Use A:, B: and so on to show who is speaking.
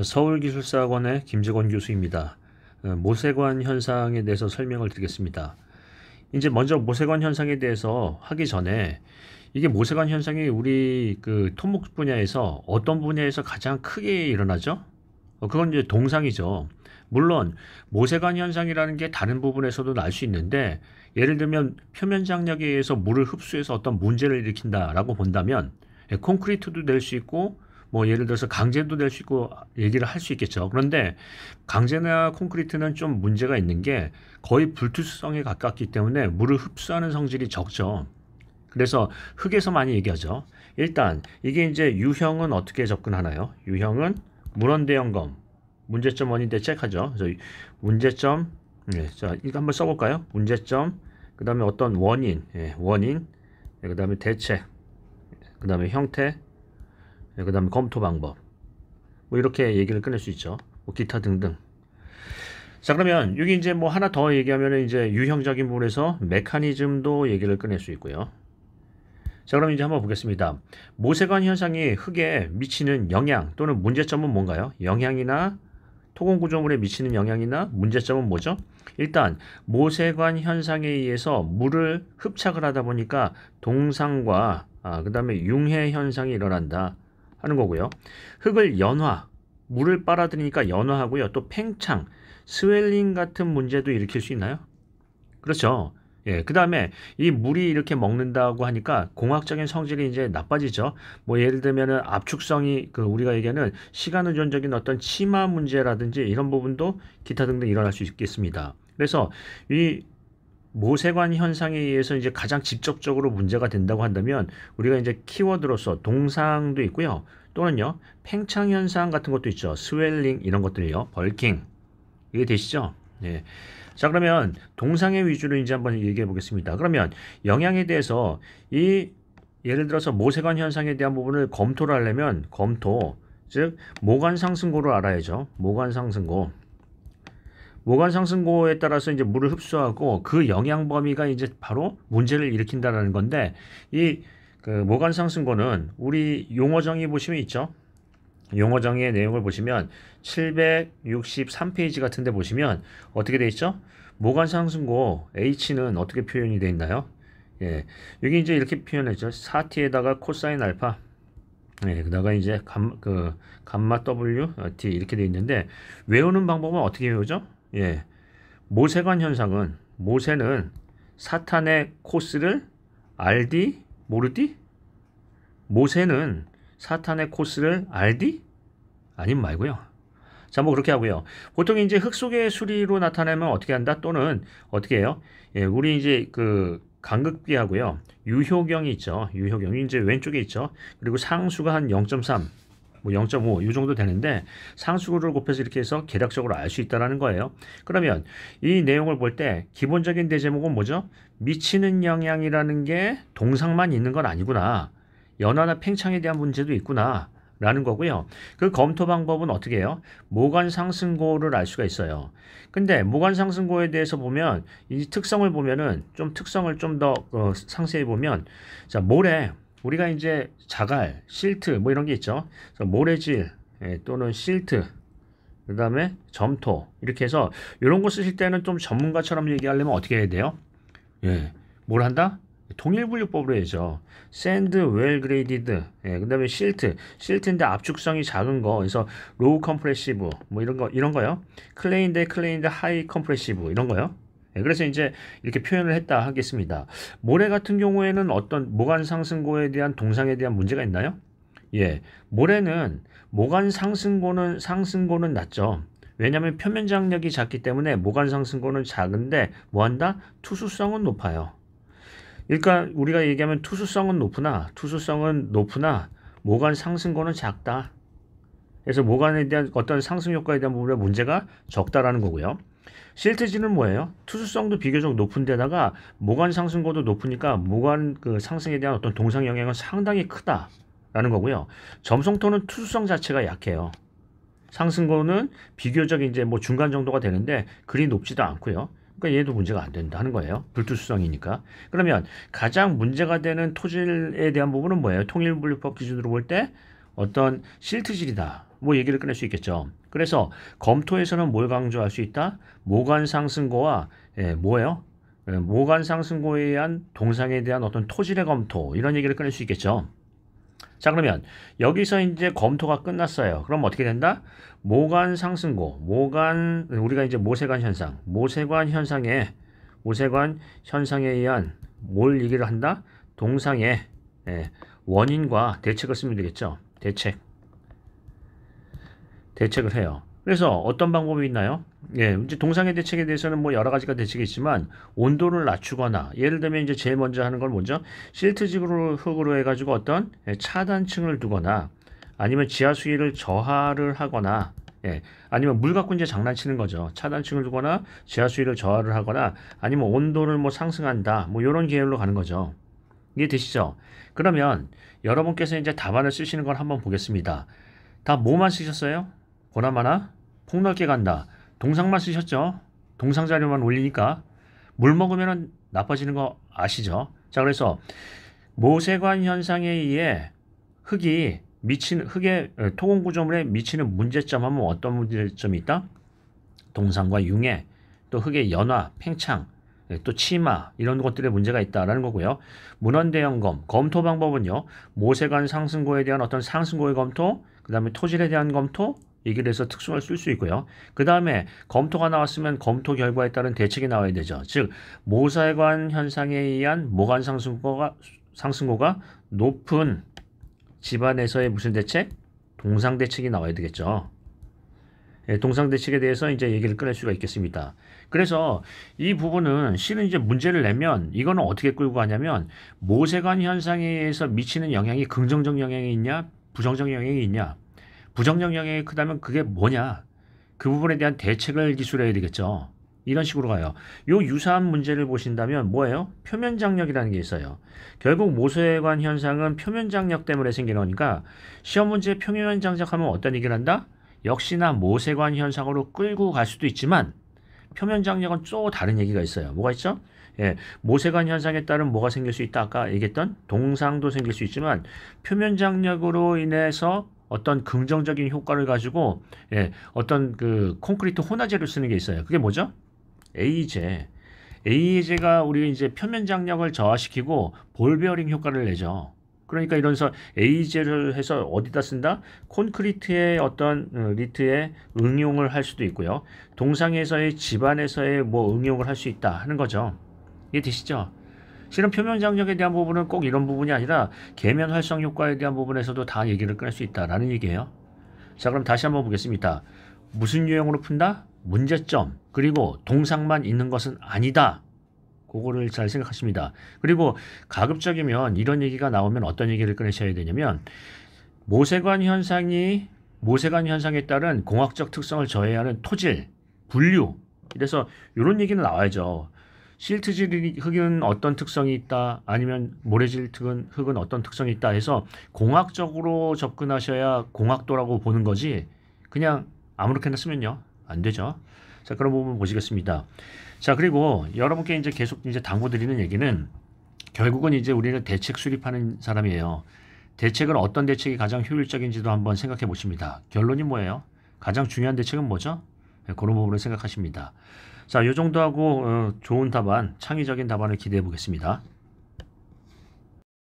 A: 서울기술사학원의 김재권 교수입니다. 모세관 현상에 대해서 설명을 드리겠습니다. 이제 먼저 모세관 현상에 대해서 하기 전에 이게 모세관 현상이 우리 그 토목 분야에서 어떤 분야에서 가장 크게 일어나죠? 그건 이제 동상이죠. 물론 모세관 현상이라는 게 다른 부분에서도 날 수 있는데, 예를 들면 표면 장력에 의해서 물을 흡수해서 어떤 문제를 일으킨다라고 본다면 콘크리트도 될 수 있고, 뭐 예를 들어서 강제도 될 수 있고 얘기를 할 수 있겠죠. 그런데 강제나 콘크리트는 좀 문제가 있는 게 거의 불투수성에 가깝기 때문에 물을 흡수하는 성질이 적죠. 그래서 흙에서 많이 얘기하죠. 일단 이게 이제 유형은 어떻게 접근하나요? 유형은 문헌대 점검, 문제점 원인 대책하죠. 그래서 문제점, 자 이거 한번 써볼까요? 문제점, 그 다음에 어떤 원인, 원인, 그 다음에 대책, 그 다음에 형태, 그 다음에 검토 방법, 뭐 이렇게 얘기를 꺼낼 수 있죠. 뭐 기타 등등. 자, 그러면 여기 이제 뭐 하나 더 얘기하면 이제 유형적인 부분에서 메커니즘도 얘기를 꺼낼 수 있고요. 자, 그럼 이제 한번 보겠습니다. 모세관 현상이 흙에 미치는 영향 또는 문제점은 뭔가요? 영향이나 토공 구조물에 미치는 영향이나 문제점은 뭐죠? 일단 모세관 현상에 의해서 물을 흡착을 하다 보니까 동상과 그 다음에 융해 현상이 일어난다 하는 거고요. 흙을 연화, 물을 빨아들이니까 연화하고요. 또 팽창, 스웰링 같은 문제도 일으킬 수 있나요? 그렇죠. 예, 그 다음에 이 물이 이렇게 먹는다고 하니까 공학적인 성질이 이제 나빠지죠. 뭐 예를 들면은 압축성이 우리가 얘기하는 시간 의존적인 어떤 치마 문제라든지 이런 부분도 기타 등등 일어날 수 있겠습니다. 그래서 이 모세관 현상에 의해서 이제 가장 직접적으로 문제가 된다고 한다면 우리가 이제 키워드로서 동상도 있고요. 또는요, 팽창 현상 같은 것도 있죠. 스웰링 이런 것들이요. 벌킹. 이게 되시죠? 예. 자, 그러면 동상의 위주로 이제 한번 얘기해 보겠습니다. 그러면 영향에 대해서 예를 들어서 모세관 현상에 대한 부분을 검토를 하려면 검토, 즉 모관 상승고를 알아야죠. 모관 상승고. 모관 상승고에 따라서 이제 물을 흡수하고 그 영향 범위가 이제 바로 문제를 일으킨다는 건데, 모관 상승고는 우리 용어정의 보시면 있죠. 용어정의의 내용을 보시면 763페이지 같은 데 보시면 어떻게 돼 있죠? 모관 상승고 H는 어떻게 표현이 되어 있나요? 예. 여기 이제 이렇게 표현했죠. 4t에다가 코사인 알파. 예, 그다가 이제 감마 W T 이렇게 되어 있는데, 외우는 방법은 어떻게 외우죠? 예. 모세관 현상은, 모세는 사탄의 코스를 RD 모르디? 모세는 사탄의 코스를 RD? 아님 말고요. 자, 뭐 그렇게 하고요. 보통 이제 흙 속의 수리로 나타내면 어떻게 한다? 또는 어떻게 해요? 예, 우리 이제 간극비하고요. 유효경이 있죠. 유효경이 이제 왼쪽에 있죠. 그리고 상수가 한 0.3, 뭐 0.5, 이 정도 되는데 상수를 곱해서 이렇게 해서 계략적으로 알 수 있다는 거예요. 그러면 이 내용을 볼 때 기본적인 대제목은 뭐죠? 미치는 영향이라는 게 동상만 있는 건 아니구나. 연화나 팽창에 대한 문제도 있구나 라는 거고요. 그 검토 방법은 어떻게 해요? 모관 상승고를 알 수가 있어요. 근데 모관 상승고에 대해서 보면 이 특성을 보면은 좀 특성을 좀 더 상세히 보면, 자, 모래, 우리가 이제 자갈, 실트 뭐 이런 게 있죠. 그래서 모래질, 또는 실트, 그 다음에 점토, 이렇게 해서 이런 거 쓰실 때는 좀 전문가처럼 얘기하려면 어떻게 해야 돼요? 예, 뭘 한다? 통일분류법으로 해야죠. 샌드, 웰 그레이디드, 그 다음에 실트인데 압축성이 작은 거, 그래서 로우 컴프레시브, 뭐 이런 거요. 클레인데 하이 컴프레시브, 이런 거요. 그래서 이제 이렇게 표현을 했다 하겠습니다. 모래 같은 경우에는 어떤 모관 상승고에 대한 동상에 대한 문제가 있나요? 예, 모래는 모관 상승고는 낮죠. 왜냐하면 표면 장력이 작기 때문에 모관 상승고는 작은데 뭐한다? 투수성은 높아요. 그러니까 우리가 얘기하면 투수성은 높으나 모관 상승고는 작다. 그래서 모관에 대한 어떤 상승 효과에 대한 부분에 문제가 적다라는 거고요. 실트지는 뭐예요? 투수성도 비교적 높은 데다가 모관 상승고도 높으니까 모관 상승에 대한 어떤 동상 영향은 상당히 크다라는 거고요. 점성토는 투수성 자체가 약해요. 상승고는 비교적 이제 뭐 중간 정도가 되는데 그리 높지도 않고요. 그러니까 얘도 문제가 안 된다 하는 거예요. 불투수성이니까. 그러면 가장 문제가 되는 토질에 대한 부분은 뭐예요? 통일분류법 기준으로 볼 때 어떤 실트질이다. 뭐 얘기를 꺼낼 수 있겠죠. 그래서 검토에서는 뭘 강조할 수 있다? 모관 상승고와 뭐예요? 모관 상승고에 의한 동상에 대한 어떤 토질의 검토 이런 얘기를 꺼낼 수 있겠죠. 자, 그러면 여기서 이제 검토가 끝났어요. 그럼 어떻게 된다? 모관 상승고, 모관 우리가 이제 모세관 현상, 모세관 현상에 의한 뭘 얘기를 한다? 동상의 원인과 대책을 쓰면 되겠죠. 대책을 해요. 그래서 어떤 방법이 있나요? 이제 동상의 대책에 대해서는 뭐 여러 가지가 대책이 있지만 온도를 낮추거나 예를 들면 이제 제일 먼저 하는 건 뭐죠? 실트직으로 흙으로 해가지고 어떤 차단층을 두거나 아니면 지하 수위를 저하를 하거나 아니면 물 갖고 이제 장난치는 거죠. 차단층을 두거나 지하 수위를 저하를 하거나 아니면 온도를 뭐 상승한다. 뭐 이런 계열로 가는 거죠. 이해되시죠? 그러면 여러분께서 이제 답안을 쓰시는 걸 한번 보겠습니다. 다 뭐만 쓰셨어요? 보나마나 폭넓게 간다. 동상만 쓰셨죠? 동상 자료만 올리니까 물 먹으면 나빠지는 거 아시죠? 자, 그래서 모세관 현상에 의해 흙의 토공 구조물에 미치는 문제점 하면 어떤 문제점이 있다? 동상과 융해, 또 흙의 연화, 팽창, 또 치마 이런 것들의 문제가 있다라는 거고요. 문헌대연검, 검토 방법은요. 모세관 상승고에 대한 어떤 상승고의 검토, 그 다음에 토질에 대한 검토, 얘기를 해서 특성을 쓸 수 있고요. 그 다음에 검토가 나왔으면 검토 결과에 따른 대책이 나와야 되죠. 즉 모세관 현상에 의한 모관 상승고가 높은 집안에서의 무슨 대책? 동상 대책이 나와야 되겠죠. 동상 대책에 대해서 이제 얘기를 꺼낼 수가 있겠습니다. 그래서 이 부분은 실은 이제 문제를 내면 이거는 어떻게 끌고 가냐면 모세관 현상에 의해서 미치는 영향이 긍정적 영향이 있냐, 부정적 영향이 있냐. 부정적 영향이 크다면 그게 뭐냐? 그 부분에 대한 대책을 기술해야 되겠죠. 이런 식으로 가요. 요 유사한 문제를 보신다면 뭐예요? 표면 장력이라는 게 있어요. 결국 모세관 현상은 표면 장력 때문에 생기는 거니까 시험 문제 표면 장력하면 어떤 얘기를 한다? 역시나 모세관 현상으로 끌고 갈 수도 있지만 표면 장력은 또 다른 얘기가 있어요. 뭐가 있죠? 모세관 현상에 따른 뭐가 생길 수 있다? 아까 얘기했던 동상도 생길 수 있지만 표면 장력으로 인해서 어떤 긍정적인 효과를 가지고 어떤 그 콘크리트 혼화제를 쓰는 게 있어요. 그게 뭐죠? A제. A제가 우리 이제 표면 장력을 저하시키고 볼 베어링 효과를 내죠. 그러니까 이런서 A제를 해서 어디다 쓴다? 콘크리트의 어떤 리트에 응용을 할 수도 있고요. 동상에서의 집안에서의 뭐 응용을 할 수 있다 하는 거죠. 이해 되시죠? 실은 표면 장력에 대한 부분은 꼭 이런 부분이 아니라 계면 활성 효과에 대한 부분에서도 다 얘기를 꺼낼 수 있다라는 얘기예요. 자, 그럼 다시 한번 보겠습니다. 무슨 유형으로 푼다? 문제점, 그리고 동상만 있는 것은 아니다. 그거를 잘 생각하십니다. 그리고 가급적이면 이런 얘기가 나오면 어떤 얘기를 꺼내셔야 되냐면 모세관 현상에 따른 공학적 특성을 저해하는 토질, 분류. 이래서 이런 얘기는 나와야죠. 실트질 흙은 어떤 특성이 있다, 아니면 모래질 흙은 어떤 특성이 있다 해서 공학적으로 접근하셔야 공학도라고 보는 거지 그냥 아무렇게나 쓰면요 안 되죠. 자, 그런 부분 보시겠습니다. 자, 그리고 여러분께 이제 계속 이제 당부드리는 얘기는 결국은 이제 우리는 대책 수립하는 사람이에요. 대책은 어떤 대책이 가장 효율적인지도 한번 생각해 보십니다. 결론이 뭐예요? 가장 중요한 대책은 뭐죠? 그런 부분을 생각하십니다. 자, 요 정도 하고 좋은 답안, 창의적인 답안을 기대해 보겠습니다.